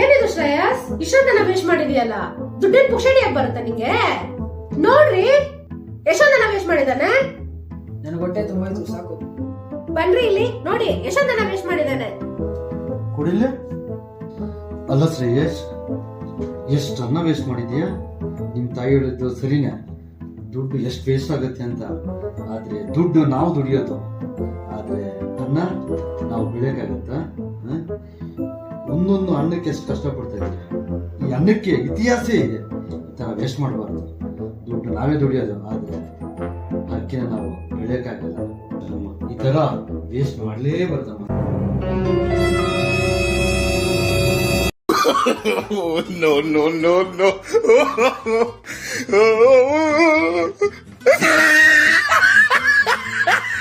ಏನಿದು ಶ್ರೇಯಸ್, ಇಷ್ಟೊಂದೆಲ್ಲ ವೇಸ್ಟ್ ಮಾಡಿದ್ಯಲ್ಲ, ದುಡ್ಡೇನ್ ಪುಕ್ಷಣಿಯಾಗಿ ಬರುತ್ತಾ ನಿಂಗೆ? ನೋಡ್ರಿ ಎಷ್ಟೊಂದೆಲ್ಲ ವೇಸ್ಟ್ ಮಾಡಿದಾನೆ. ನನಗೆ ಹೊಟ್ಟೆ ತುಂಬಾಯ್ತು, ಸಾಕು. ಬನ್ರಿ ಇಲ್ಲಿ ನೋಡಿ ಎಷ್ಟೊಂದೆಲ್ಲ ವೇಸ್ಟ್ ಮಾಡಿದಾನೆ. ಕುಡಿಲೆ ಅಲ್ಲ ಶ್ರೇಯಸ್, ಎಷ್ಟನ್ನ ವೇಸ್ಟ್ ಮಾಡಿದ್ಯಾ? ನಿಮ್ ತಾಯಿ ಹೇಳಿದ್ದು ಸರಿನೇ, ದುಡ್ಡು ಎಷ್ಟು ವೇಸ್ಟ್ ಆಗುತ್ತೆ ಅಂತ. ಆದ್ರೆ ದುಡ್ಡು ನಾವು ದುಡಿಯೋದು, ಆದ್ರೆ ಅನ್ನ ನಾವು ಬೆಳೆಯಕ್ಕಾಗತ್ತಾ? ಒಂದೊಂದು ಅನ್ನಕ್ಕೆ ಎಷ್ಟು ಕಷ್ಟಪಡ್ತಾ ಇದ್ದೀವಿ. ಈ ಅನ್ನಕ್ಕೆ ಇತಿಹಾಸ ಇದೆ. ಈ ತರ ವೇಸ್ಟ್ ಮಾಡಬಾರ್ದು. ದುಡ್ಡು ನಾವೇ ದುಡಿಯೋದು, ಆದ್ರೆ ಅಕ್ಕಿನ ನಾವು ಬೆಳೆಯಕ್ಕಾಗಲ್ಲ. ಈ ತರ waste ಮಾಡಲೇಬಾರ್ದಮ್ಮ. no, no, no, no.